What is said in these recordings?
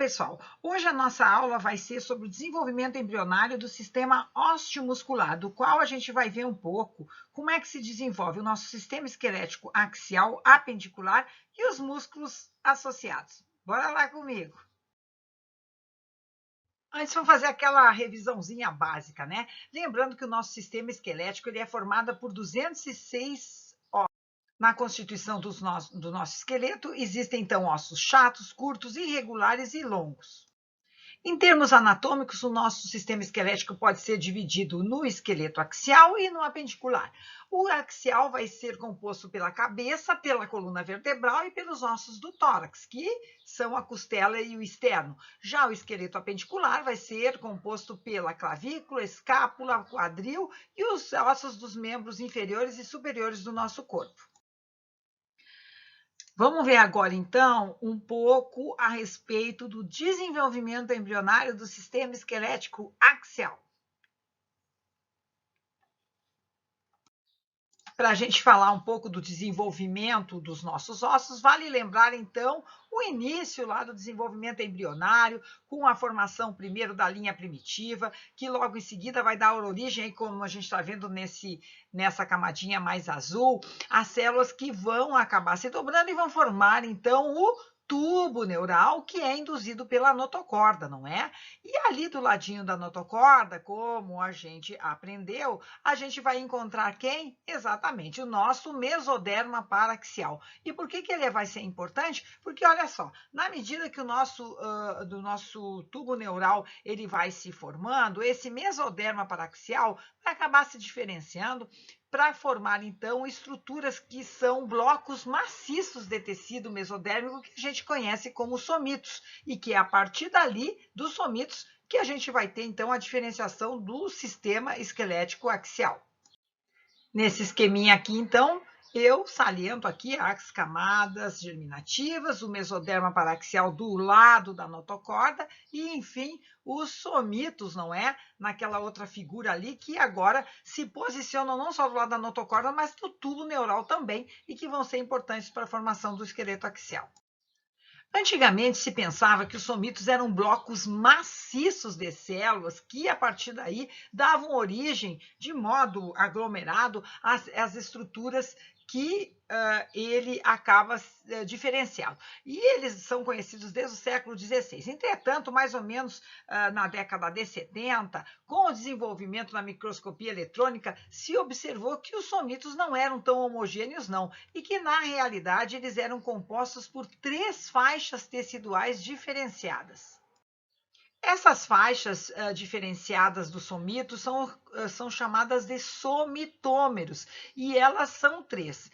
pessoal! Hoje a nossa aula vai ser sobre o desenvolvimento embrionário do sistema osteomuscular, do qual a gente vai ver um pouco como é que se desenvolve o nosso sistema esquelético axial, apendicular e os músculos associados. Bora lá comigo! Antes, vamos fazer aquela revisãozinha básica, né? Lembrando que o nosso sistema esquelético ele é formado por 206 ossos. Na constituição do nosso esqueleto, existem, então, ossos chatos, curtos, irregulares e longos. Em termos anatômicos, o nosso sistema esquelético pode ser dividido no esqueleto axial e no apendicular. O axial vai ser composto pela cabeça, pela coluna vertebral e pelos ossos do tórax, que são a costela e o externo. Já o esqueleto apendicular vai ser composto pela clavícula, escápula, quadril e os ossos dos membros inferiores e superiores do nosso corpo. Vamos ver agora, então, um pouco a respeito do desenvolvimento embrionário do sistema esquelético axial. Para a gente falar um pouco do desenvolvimento dos nossos ossos, vale lembrar, então, o início lá do desenvolvimento embrionário, com a formação primeiro da linha primitiva, que logo em seguida vai dar origem, aí, como a gente está vendo nessa camadinha mais azul, as células que vão acabar se dobrando e vão formar, então, o tubo neural, que é induzido pela notocorda, não é? E ali do ladinho da notocorda, como a gente aprendeu, a gente vai encontrar quem? Exatamente, o nosso mesoderma paraxial. E por que ele vai ser importante? Porque, olha só, na medida que o nosso tubo neural ele vai se formando, esse mesoderma paraxial vai acabar se diferenciando para formar, então, estruturas que são blocos maciços de tecido mesodérmico que a gente conhece como somitos, e que é a partir dali, dos somitos, que a gente vai ter, então, a diferenciação do sistema esquelético axial. Nesse esqueminha aqui, então, eu saliento aqui as camadas germinativas, o mesoderma paraxial do lado da notocorda e, enfim, os somitos, não é? Naquela outra figura ali, que agora se posicionam não só do lado da notocorda, mas do tubo neural também, e que vão ser importantes para a formação do esqueleto axial. Antigamente se pensava que os somitos eram blocos maciços de células que, a partir daí, davam origem, de modo aglomerado, às estruturas que ele acaba diferenciado. E eles são conhecidos desde o século XVI. Entretanto, mais ou menos na década de 70, com o desenvolvimento da microscopia eletrônica, se observou que os somitos não eram tão homogêneos, não, e que, na realidade, eles eram compostos por 3 faixas teciduais diferenciadas. Essas faixas diferenciadas do somito são chamadas de somitômeros, e elas são 3.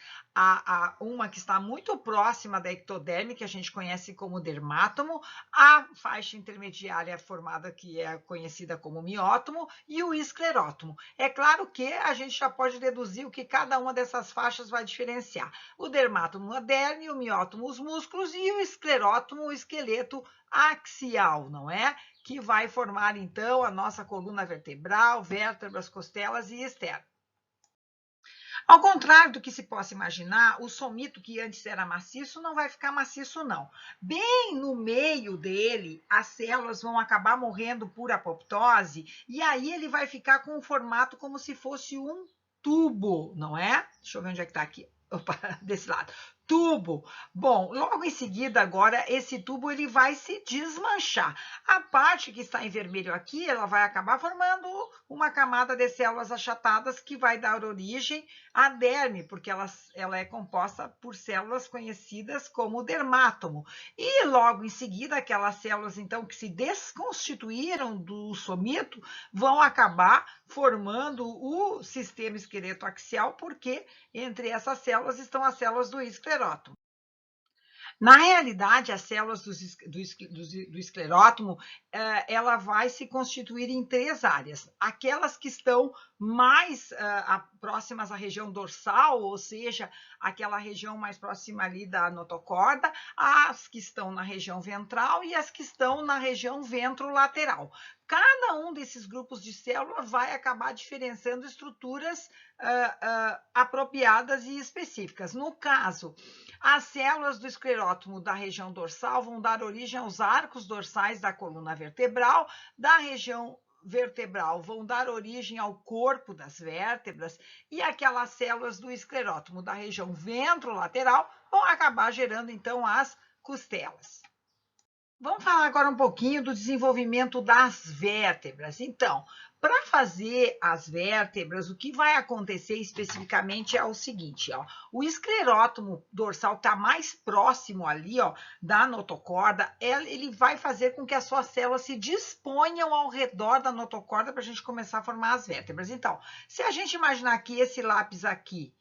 Uma que está muito próxima da ectoderme, que a gente conhece como dermátomo, a faixa intermediária formada, que é conhecida como miótomo, e o esclerótomo. É claro que a gente já pode deduzir o que cada uma dessas faixas vai diferenciar. O dermátomo, a derme, o miótomo, os músculos, e o esclerótomo, o esqueleto axial, não é? Que vai formar, então, a nossa coluna vertebral, vértebras, costelas e externo. Ao contrário do que se possa imaginar, o somito, que antes era maciço, não vai ficar maciço, não. Bem no meio dele, as células vão acabar morrendo por apoptose, e aí ele vai ficar com um formato como se fosse um tubo, não é? Deixa eu ver onde é que está aqui. Opa, desse lado. Tubo. Bom, logo em seguida, agora, esse tubo ele vai se desmanchar. A parte que está em vermelho aqui, ela vai acabar formando uma camada de células achatadas que vai dar origem à derme, porque ela é composta por células conhecidas como dermátomo. E logo em seguida, aquelas células, então, que se desconstituíram do somito, vão acabar formando o sistema esqueleto axial, porque entre essas células estão as células do esclerótomo. Na realidade, as células do esclerótomo, ela vai se constituir em 3 áreas. Aquelas que estão mais próximas à região dorsal, ou seja, aquela região mais próxima ali da notocorda, as que estão na região ventral e as que estão na região ventrolateral. Cada um desses grupos de células vai acabar diferenciando estruturas apropriadas e específicas. No caso, as células do esclerótomo da região dorsal vão dar origem aos arcos dorsais da coluna vertebral, da região vertebral vão dar origem ao corpo das vértebras e aquelas células do esclerótomo da região ventrolateral vão acabar gerando, então, as costelas. Vamos falar agora um pouquinho do desenvolvimento das vértebras. Então, para fazer as vértebras, o que vai acontecer especificamente é o seguinte, ó, o esclerótomo dorsal está mais próximo ali, ó, da notocorda, ele vai fazer com que as suas células se disponham ao redor da notocorda para a gente começar a formar as vértebras. Então, se a gente imaginar que esse lápis aqui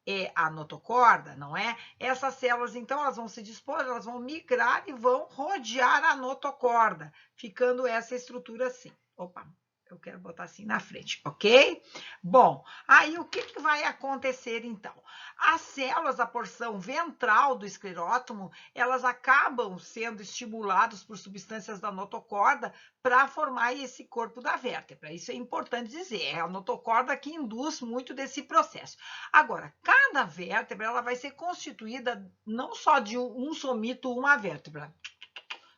é a notocorda, não é? Essas células, então, elas vão se dispor, elas vão migrar e vão rodear a notocorda, ficando essa estrutura assim. Opa, eu quero botar assim na frente, ok? Bom, aí o que vai acontecer, então? As células da porção ventral do esclerótomo, elas acabam sendo estimuladas por substâncias da notocorda para formar esse corpo da vértebra. Isso é importante dizer, é a notocorda que induz muito desse processo. Agora, cada vértebra ela vai ser constituída não só de um somito, uma vértebra.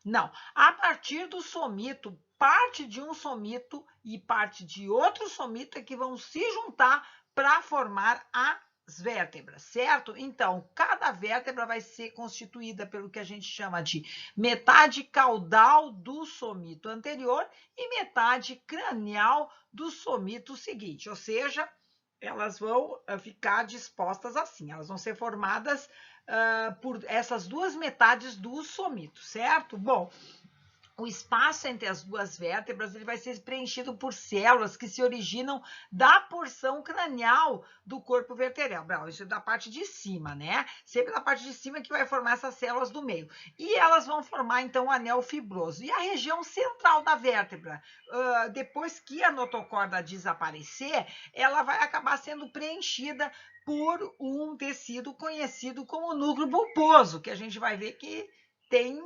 Não, a partir do somito, parte de um somito e parte de outro somito é que vão se juntar para formar as vértebras, certo? Então, cada vértebra vai ser constituída pelo que a gente chama de metade caudal do somito anterior e metade cranial do somito seguinte, ou seja, elas vão ficar dispostas assim, elas vão ser formadas por essas duas metades do somito, certo? Bom, o espaço entre as duas vértebras ele vai ser preenchido por células que se originam da porção cranial do corpo vertebral. Isso é da parte de cima, né? Sempre da parte de cima que vai formar essas células do meio. E elas vão formar, então, o anel fibroso. E a região central da vértebra, depois que a notocorda desaparecer, ela vai acabar sendo preenchida por um tecido conhecido como núcleo pulposo, que a gente vai ver que tem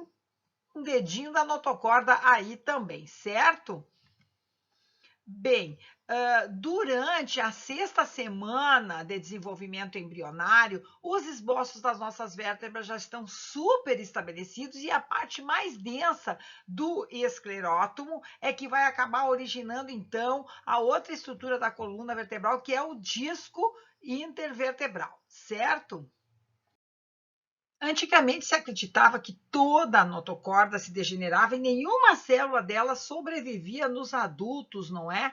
um dedinho da notocorda aí também, certo? Bem, durante a 6ª semana de desenvolvimento embrionário, os esboços das nossas vértebras já estão super estabelecidos e a parte mais densa do esclerótomo é que vai acabar originando, então, a outra estrutura da coluna vertebral, que é o disco intervertebral, certo? Antigamente se acreditava que toda a notocorda se degenerava e nenhuma célula dela sobrevivia nos adultos, não é?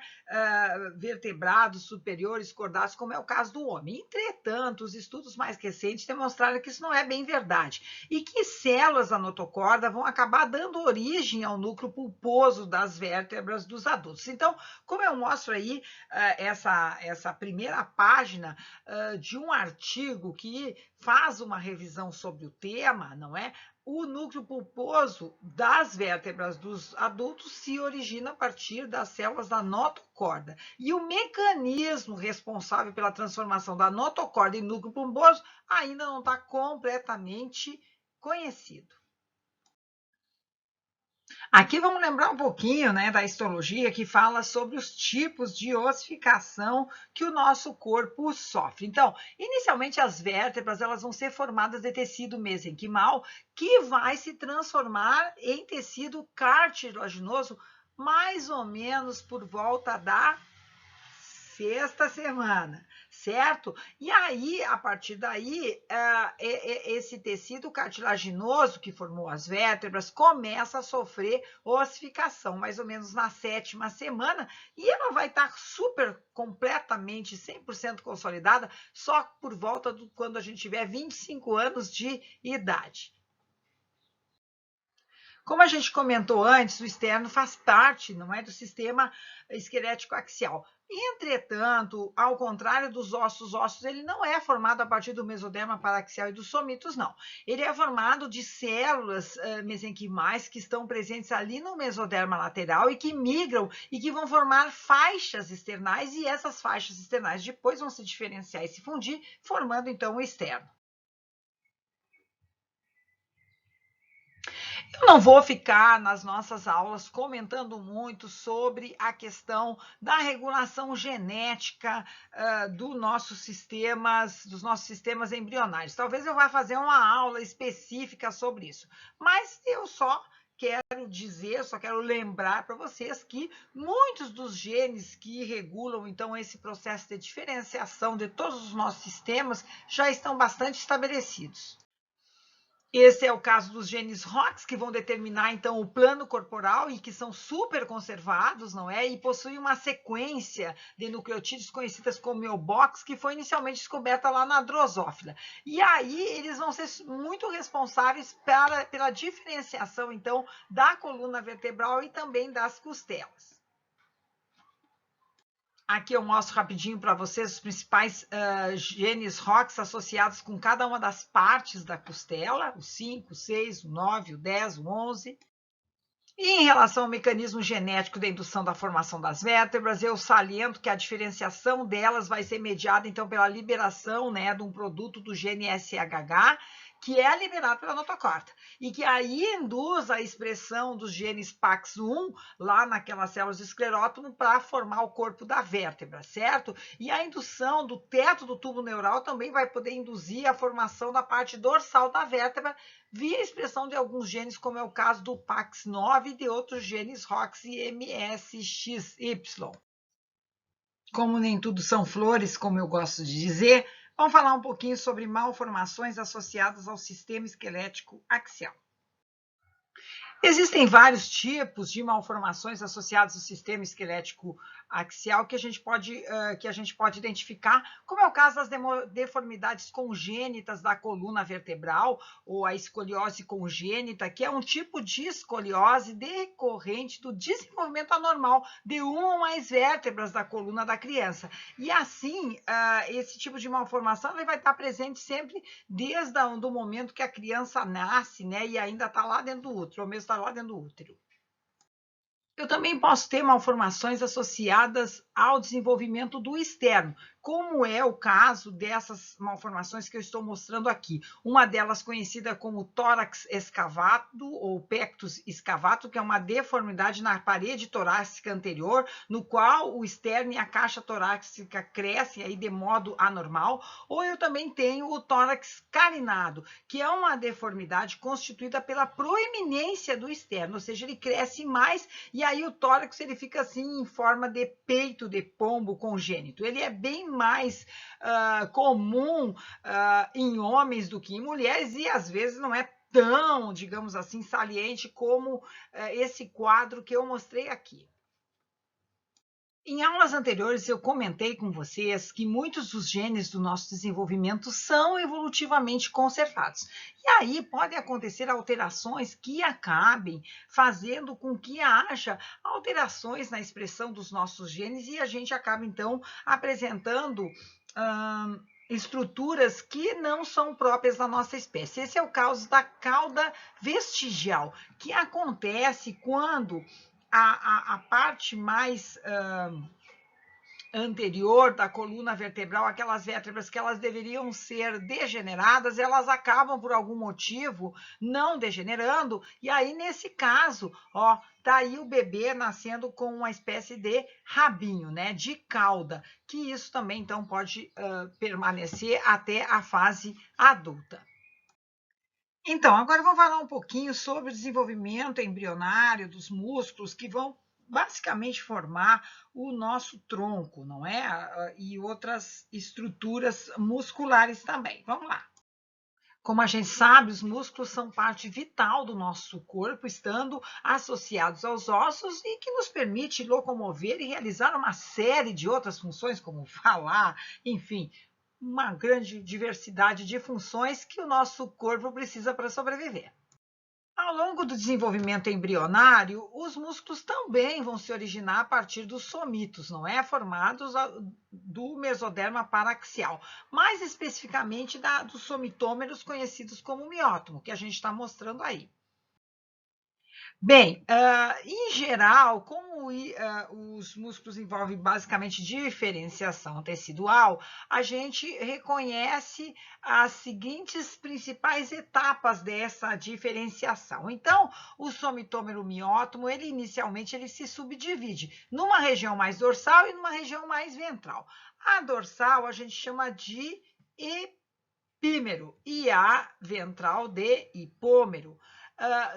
Vertebrados superiores, cordados, como é o caso do homem. Entretanto, os estudos mais recentes demonstraram que isso não é bem verdade e que células da notocorda vão acabar dando origem ao núcleo pulposo das vértebras dos adultos. Então, como eu mostro aí essa primeira página de um artigo que faz uma revisão sobre o tema, não é? O núcleo pulposo das vértebras dos adultos se origina a partir das células da notocorda. E o mecanismo responsável pela transformação da notocorda em núcleo pulposo ainda não está completamente conhecido. Aqui vamos lembrar um pouquinho, né, da histologia que fala sobre os tipos de ossificação que o nosso corpo sofre. Então, inicialmente as vértebras elas vão ser formadas de tecido mesenquimal que vai se transformar em tecido cartilaginoso mais ou menos por volta da 6ª semana, certo? E aí, a partir daí, esse tecido cartilaginoso que formou as vértebras começa a sofrer ossificação, mais ou menos na 7ª semana, e ela vai estar super, completamente, 100% consolidada só por volta do quando a gente tiver 25 anos de idade. Como a gente comentou antes, o externo faz parte, não é, do sistema esquelético axial. Entretanto, ao contrário dos ossos, os ossos ele não é formado a partir do mesoderma paraxial e dos somitos, não. Ele é formado de células mesenquimais que estão presentes ali no mesoderma lateral e que migram e que vão formar faixas externais, e essas faixas externais depois vão se diferenciar e se fundir, formando então o externo. Eu não vou ficar nas nossas aulas comentando muito sobre a questão da regulação genética dos nossos sistemas embrionários. Talvez eu vá fazer uma aula específica sobre isso, mas eu só quero lembrar para vocês que muitos dos genes que regulam então esse processo de diferenciação de todos os nossos sistemas já estão bastante estabelecidos. Esse é o caso dos genes ROX, que vão determinar, então, o plano corporal e que são super conservados, não é? E possuem uma sequência de nucleotídeos conhecidas como Miobox, que foi inicialmente descoberta lá na Drosófila. E aí, eles vão ser muito responsáveis pela diferenciação, então, da coluna vertebral e também das costelas. Aqui eu mostro rapidinho para vocês os principais genes ROX associados com cada uma das partes da costela, o 5, o 6, o 9, o 10, o 11. E em relação ao mecanismo genético da indução da formação das vértebras, eu saliento que a diferenciação delas vai ser mediada, então, pela liberação, né, de um produto do gene SHH, que é liberado pela notocorda, e que aí induz a expressão dos genes PAX1 lá naquelas células do esclerótomo para formar o corpo da vértebra, certo? E a indução do teto do tubo neural também vai poder induzir a formação da parte dorsal da vértebra via a expressão de alguns genes, como é o caso do PAX9 e de outros genes ROX e MSXY. Como nem tudo são flores, como eu gosto de dizer, vamos falar um pouquinho sobre malformações associadas ao sistema esquelético axial. Existem vários tipos de malformações associadas ao sistema esquelético axial que a gente pode identificar, como é o caso das deformidades congênitas da coluna vertebral, ou a escoliose congênita, que é um tipo de escoliose decorrente do desenvolvimento anormal de uma ou mais vértebras da coluna da criança. E assim, esse tipo de malformação ele vai estar presente sempre desde o momento que a criança nasce, né, e ainda está lá dentro do útero, ou mesmo está lá dentro do útero. Eu também posso ter malformações associadas ao desenvolvimento do externo, como é o caso dessas malformações que eu estou mostrando aqui. Uma delas conhecida como tórax escavato ou pectus escavato, que é uma deformidade na parede torácica anterior, no qual o externo e a caixa torácica crescem aí de modo anormal. Ou eu também tenho o tórax carinado, que é uma deformidade constituída pela proeminência do externo, ou seja, ele cresce mais e aí o tórax ele fica assim em forma de peito de pombo congênito. Ele é bem mais comum em homens do que em mulheres e às vezes não é tão, digamos assim, saliente como esse quadro que eu mostrei aqui. Em aulas anteriores, eu comentei com vocês que muitos dos genes do nosso desenvolvimento são evolutivamente conservados. E aí podem acontecer alterações que acabem fazendo com que haja alterações na expressão dos nossos genes e a gente acaba, então, apresentando estruturas que não são próprias da nossa espécie. Esse é o caso da cauda vestigial, que acontece quando a parte mais anterior da coluna vertebral, aquelas vértebras que elas deveriam ser degeneradas, elas acabam por algum motivo não degenerando, e aí nesse caso, ó, tá aí o bebê nascendo com uma espécie de rabinho, né, de cauda, que isso também então pode permanecer até a fase adulta. Então, agora vamos falar um pouquinho sobre o desenvolvimento embrionário dos músculos que vão basicamente formar o nosso tronco, não é? E outras estruturas musculares também. Vamos lá. Como a gente sabe, os músculos são parte vital do nosso corpo, estando associados aos ossos e que nos permite locomover e realizar uma série de outras funções, como falar, enfim, uma grande diversidade de funções que o nosso corpo precisa para sobreviver. Ao longo do desenvolvimento embrionário, os músculos também vão se originar a partir dos somitos, não é? Formados do mesoderma paraxial, mais especificamente dos somitômeros conhecidos como miótomo, que a gente está mostrando aí. Bem, em geral, como os músculos envolvem basicamente diferenciação tecidual, a gente reconhece as seguintes principais etapas dessa diferenciação. Então, o somitômero miótomo, ele inicialmente ele se subdivide numa região mais dorsal e numa região mais ventral. A dorsal a gente chama de epímero e a ventral de hipômero.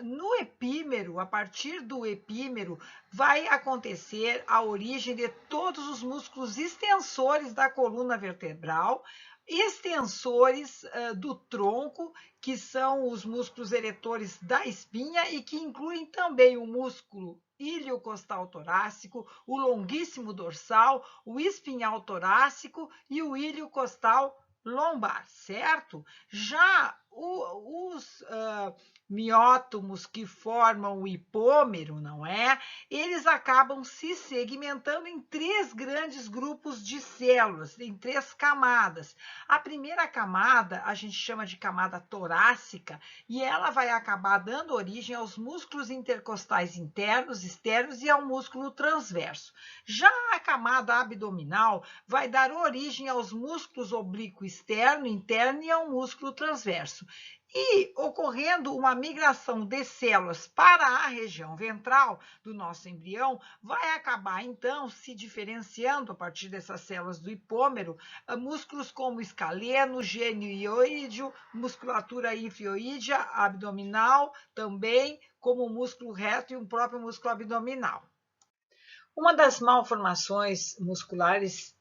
No epímero, a partir do epímero, vai acontecer a origem de todos os músculos extensores da coluna vertebral, extensores do tronco, que são os músculos eretores da espinha e que incluem também o músculo ilio-costal torácico, o longuíssimo dorsal, o espinhal torácico e o ilio-costal lombar, certo? Já os miótomos que formam o hipômero, não é? Eles acabam se segmentando em 3 grandes grupos de células, em 3 camadas. A primeira camada a gente chama de camada torácica e ela vai acabar dando origem aos músculos intercostais internos, externos e ao músculo transverso. Já a camada abdominal vai dar origem aos músculos oblíquo externo, interno e ao músculo transverso. E ocorrendo uma migração de células para a região ventral do nosso embrião, vai acabar então se diferenciando a partir dessas células do hipômero, músculos como escaleno, genioídeo, musculatura inferoídea, abdominal também, como o músculo reto e o próprio músculo abdominal. Uma das malformações musculares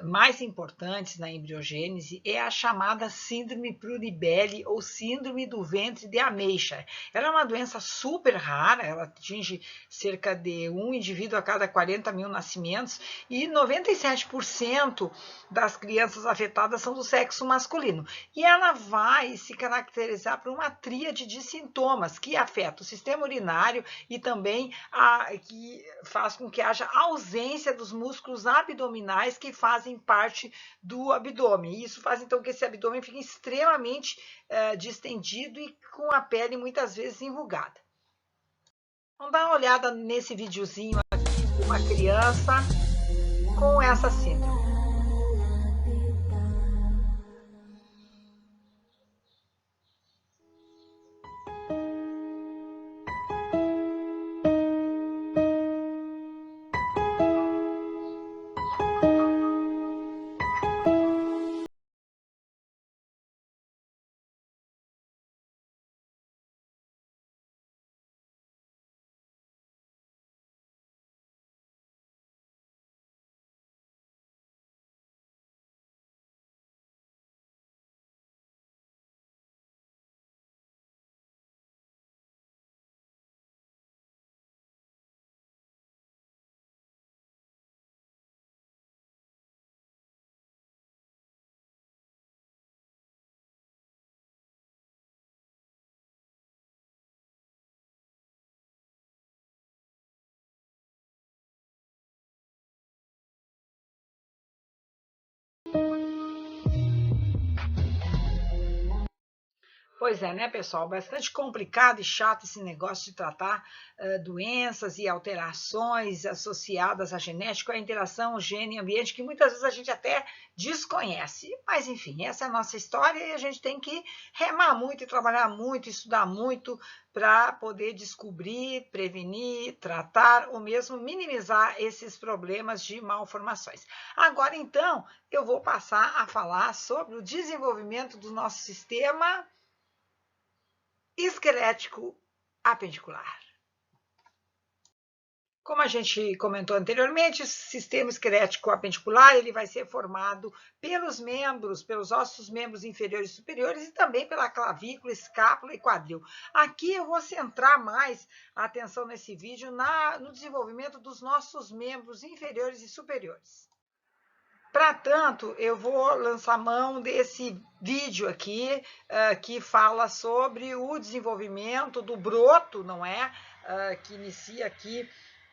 mais importantes na embriogênese é a chamada síndrome Prader-Willi ou síndrome do ventre de ameixa. Ela é uma doença super rara, ela atinge cerca de um indivíduo a cada 40 mil nascimentos e 97% das crianças afetadas são do sexo masculino. E ela vai se caracterizar por uma tríade de sintomas que afeta o sistema urinário e também que faz com que haja ausência dos músculos abdominais que fazem parte do abdômen. Isso faz então que esse abdômen fique extremamente distendido e com a pele muitas vezes enrugada. Vamos dar uma olhada nesse videozinho aqui de uma criança com essa síndrome. Pois é, né, pessoal? Bastante complicado e chato esse negócio de tratar doenças e alterações associadas à genética, à interação gene-ambiente, que muitas vezes a gente até desconhece. Mas, enfim, essa é a nossa história e a gente tem que remar muito e trabalhar muito, estudar muito para poder descobrir, prevenir, tratar ou mesmo minimizar esses problemas de malformações. Agora, então, eu vou passar a falar sobre o desenvolvimento do nosso sistema esquelético apendicular. Como a gente comentou anteriormente, o sistema esquelético apendicular ele vai ser formado pelos membros, pelos ossos membros inferiores e superiores e também pela clavícula, escápula e quadril. Aqui eu vou centrar mais a atenção nesse vídeo no desenvolvimento dos nossos membros inferiores e superiores. Para tanto, eu vou lançar mão desse vídeo aqui, que fala sobre o desenvolvimento do broto, não é? Que inicia aqui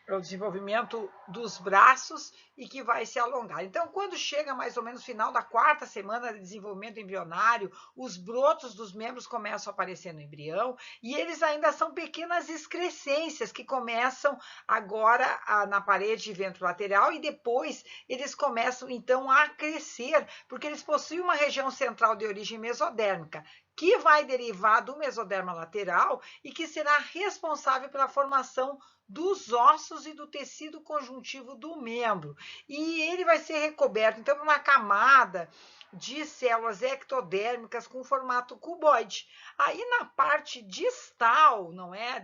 o desenvolvimento dos braços e que vai se alongar. Então, quando chega mais ou menos no final da 4ª semana de desenvolvimento embrionário, os brotos dos membros começam a aparecer no embrião e eles ainda são pequenas excrescências que começam agora na parede ventrolateral e depois eles começam então a crescer, porque eles possuem uma região central de origem mesodérmica, que vai derivar do mesoderma lateral e que será responsável pela formação dos ossos e do tecido conjuntivo do membro. E ele vai ser recoberto, então, por uma camada de células ectodérmicas com formato cuboide. Aí, na parte distal, não é,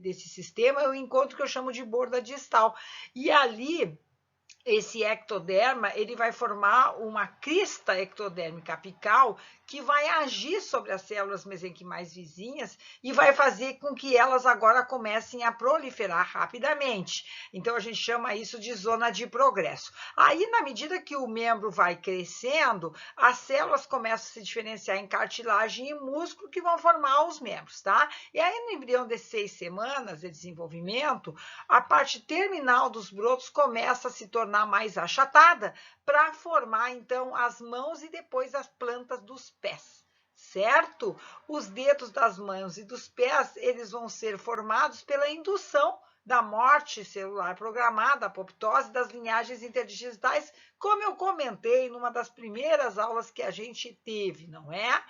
desse sistema, eu encontro o que eu chamo de borda distal. E ali, esse ectoderma, ele vai formar uma crista ectodérmica apical que vai agir sobre as células mesenquimais vizinhas e vai fazer com que elas agora comecem a proliferar rapidamente. Então, a gente chama isso de zona de progresso. Aí, na medida que o membro vai crescendo, as células começam a se diferenciar em cartilagem e músculo que vão formar os membros, tá? E aí, no embrião de 6 semanas de desenvolvimento, a parte terminal dos brotos começa a se tornar mais achatada para formar, então, as mãos e depois as plantas dos pés, certo? Os dedos das mãos e dos pés, eles vão ser formados pela indução da morte celular programada, apoptose das linhagens interdigitais, como eu comentei numa das primeiras aulas que a gente teve, não é?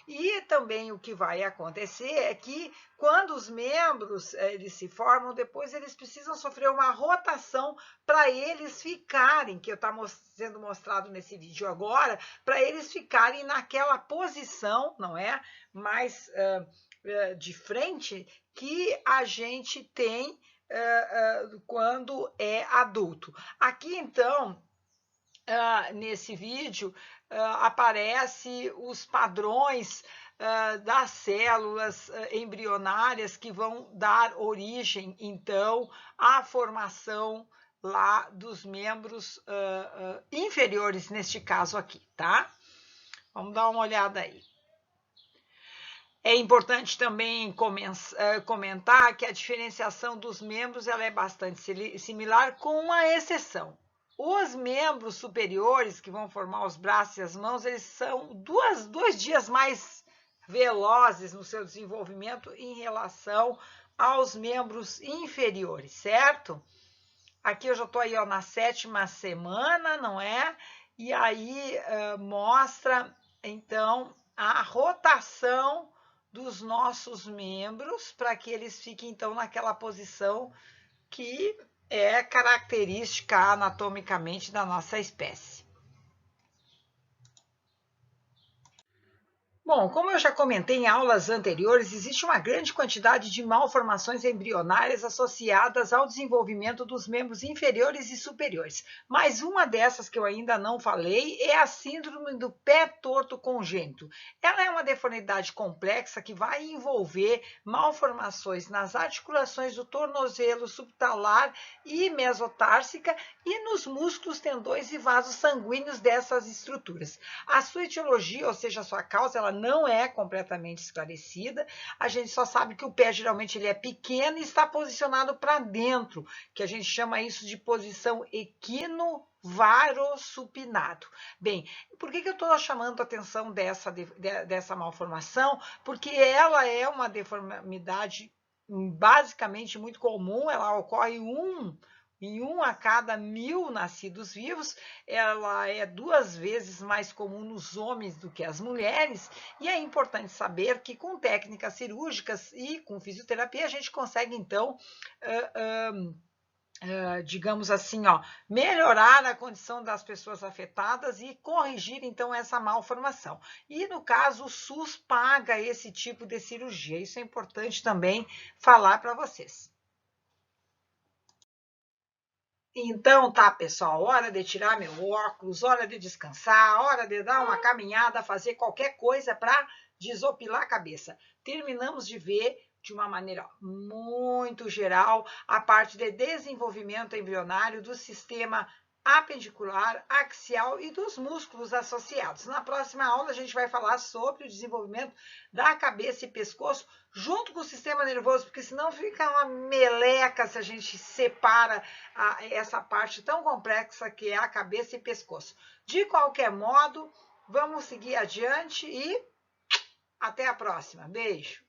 E também o que vai acontecer é que quando os membros eles se formam, depois eles precisam sofrer uma rotação para eles ficarem, que está sendo mostrado nesse vídeo agora, para eles ficarem naquela posição, não é? Mais de frente que a gente tem quando é adulto. Aqui, então, nesse vídeo, aparece os padrões das células embrionárias que vão dar origem, então, à formação lá dos membros inferiores, neste caso aqui, tá? Vamos dar uma olhada aí. É importante também comentar que a diferenciação dos membros ela é bastante similar, com uma exceção. Os membros superiores, que vão formar os braços e as mãos, eles são 2 dias mais velozes no seu desenvolvimento em relação aos membros inferiores, certo? Aqui eu já estou aí, ó, na 7ª semana, não é? E aí mostra, então, a rotação dos nossos membros para que eles fiquem, então, naquela posição que é característica anatomicamente da nossa espécie. Bom, como eu já comentei em aulas anteriores, existe uma grande quantidade de malformações embrionárias associadas ao desenvolvimento dos membros inferiores e superiores. Mas uma dessas que eu ainda não falei é a síndrome do pé torto congênito. Ela é uma deformidade complexa que vai envolver malformações nas articulações do tornozelo subtalar e mesotársica e nos músculos, tendões e vasos sanguíneos dessas estruturas. A sua etiologia, ou seja, a sua causa, ela não é completamente esclarecida. A gente só sabe que o pé geralmente ele é pequeno e está posicionado para dentro, que a gente chama isso de posição equinovarosupinado. Bem, por que eu estou chamando a atenção dessa malformação? Porque ela é uma deformidade basicamente muito comum, ela ocorre em 1 a cada 1000 nascidos vivos, ela é 2 vezes mais comum nos homens do que as mulheres, e é importante saber que com técnicas cirúrgicas e com fisioterapia a gente consegue, então, digamos assim, ó, melhorar a condição das pessoas afetadas e corrigir, então, essa malformação. E, no caso, o SUS paga esse tipo de cirurgia. Isso é importante também falar para vocês. Então, tá, pessoal, hora de tirar meu óculos, hora de descansar, hora de dar uma caminhada, fazer qualquer coisa para desopilar a cabeça. Terminamos de ver, de uma maneira muito geral, a parte de desenvolvimento embrionário do sistema apendicular, axial e dos músculos associados. Na próxima aula, a gente vai falar sobre o desenvolvimento da cabeça e pescoço junto com o sistema nervoso, porque senão fica uma meleca se a gente separa essa parte tão complexa que é a cabeça e pescoço. De qualquer modo, vamos seguir adiante e até a próxima. Beijo!